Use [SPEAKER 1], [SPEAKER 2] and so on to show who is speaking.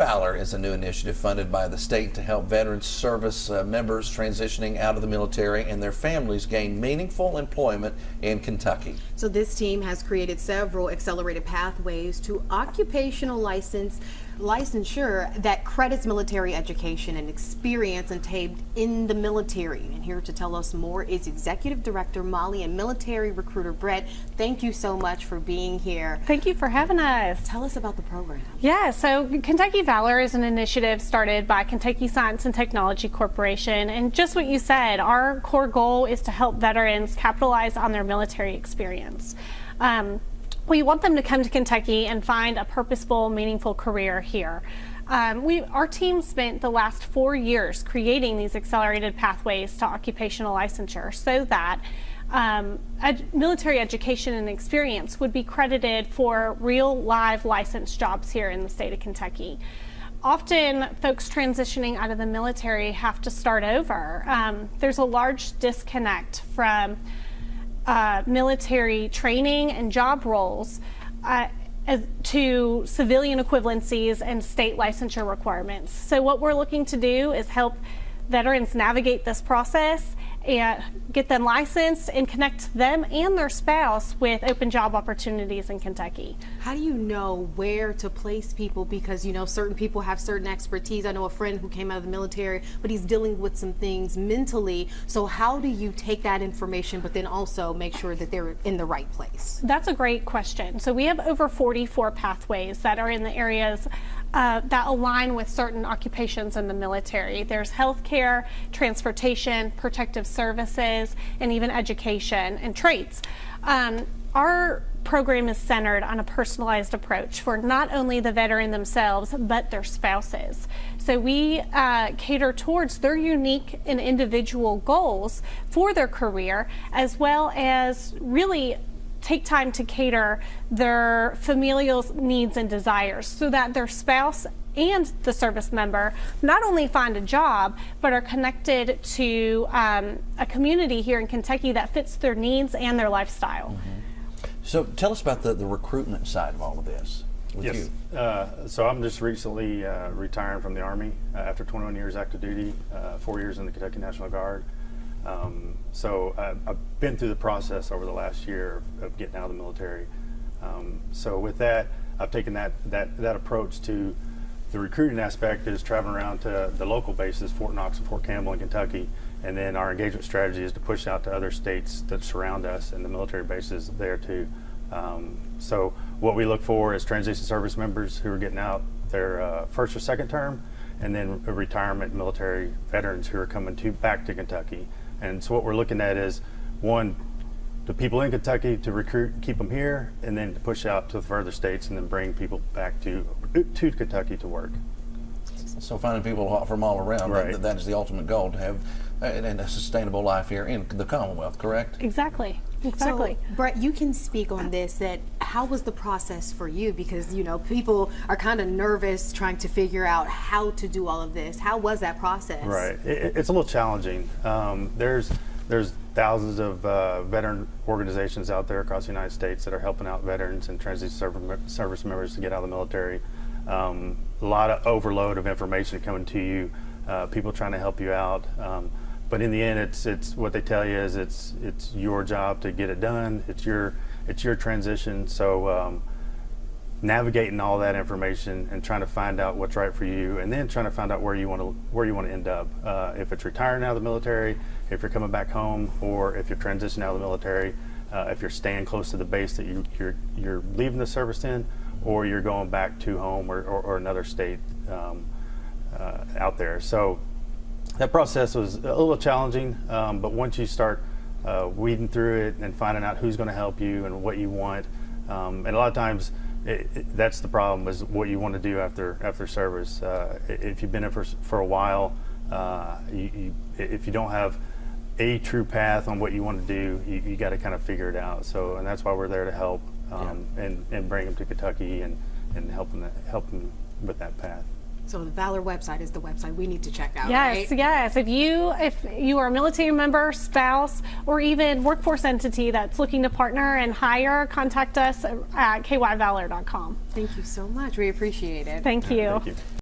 [SPEAKER 1] Valor is a new initiative funded by the state to help veterans service members transitioning out of the military and their families gain meaningful employment in Kentucky.
[SPEAKER 2] So this team has created several accelerated pathways to occupational licensure that credits military education and experience obtained in the military. And here to tell us more is Executive Director Molly and military recruiter Bret. Thank you so much for being here.
[SPEAKER 3] Thank you for having us.
[SPEAKER 2] Tell us about the program.
[SPEAKER 3] Yeah, so Kentucky Valor is an initiative started by Kentucky Science and Technology Corporation, and just what you said, our core goal is to help veterans capitalize on their military experience. We want them to come to Kentucky and find a purposeful, meaningful career here. Our team spent the last 4 years creating these accelerated pathways to occupational licensure so that military education and experience would be credited for real live licensed jobs here in the state of Kentucky. Often folks transitioning out of the military have to start over. There's a large disconnect from military training and job roles to civilian equivalencies and state licensure requirements. So what we're looking to do is help veterans navigate this process and get them licensed and connect them and their spouse with open job opportunities in Kentucky.
[SPEAKER 2] How do you know where to place people? Because, you know, certain people have certain expertise. I know a friend who came out of the military, but he's dealing with some things mentally. So how do you take that information, but then also make sure that they're in the right place?
[SPEAKER 3] That's a great question. So we have over 44 pathways that are in the areas that align with certain occupations in the military. There's healthcare, transportation, protective services, and even education and trades. Our program is centered on a personalized approach for not only the veteran themselves, but their spouses. So we cater towards their unique and individual goals for their career, as well as really take time to cater their familial needs and desires so that their spouse and the service member not only find a job, but are connected to a community here in Kentucky that fits their needs and their lifestyle.
[SPEAKER 1] Mm-hmm. So tell us about the recruitment side of all of this with
[SPEAKER 4] you. So I'm just recently retiring from the Army after 21 years active duty, 4 years in the Kentucky National Guard. So I've been through the process over the last year of getting out of the military. So with that, I've taken that approach to the recruiting aspect is traveling around to the local bases, Fort Knox and Fort Campbell in Kentucky, and then our engagement strategy is to push out to other states that surround us and the military bases there too. So what we look for is transition service members who are getting out their first or second term, and then retirement military veterans who are coming back to Kentucky. And so what we're looking at is, one, the people in Kentucky to recruit, keep them here, and then to push out to the further states and then bring people back to Kentucky to work.
[SPEAKER 1] So finding people from all around,
[SPEAKER 4] right.
[SPEAKER 1] that is the ultimate goal, to have a sustainable life here in the Commonwealth, correct?
[SPEAKER 3] Exactly.
[SPEAKER 2] So, Bret, you can speak on this, that how was the process for you? Because, you know, people are kind of nervous trying to figure out how to do all of this. How was that process?
[SPEAKER 4] Right. It's a little challenging. There's thousands of veteran organizations out there across the United States that are helping out veterans and transition service members to get out of the military. A lot of overload of information coming to you, people trying to help you out. But in the end, it's what they tell you is it's your job to get it done. It's your transition. So navigating all that information and trying to find out what's right for you, and then trying to find out where you want to end up. If it's retiring out of the military, if you're coming back home, or if you're transitioning out of the military, if you're staying close to the base that you're leaving the service in, or you're going back to home or another state out there. So that process was a little challenging, but once you start weeding through it and finding out who's going to help you and what you want, and a lot of times that's the problem, is what you want to do after service. If you've been in for a while, if you don't have a true path on what you want to do, you got to kind of figure it out. So, and that's why we're there to help and bring them to Kentucky and help them with that path.
[SPEAKER 2] So the Valor website is the website we need to check out,
[SPEAKER 3] yes,
[SPEAKER 2] right?
[SPEAKER 3] Yes. If you are a military member, spouse, or even workforce entity that's looking to partner and hire, contact us at kyvalor.com.
[SPEAKER 2] Thank you so much. We appreciate it.
[SPEAKER 3] Thank you.
[SPEAKER 4] Thank you.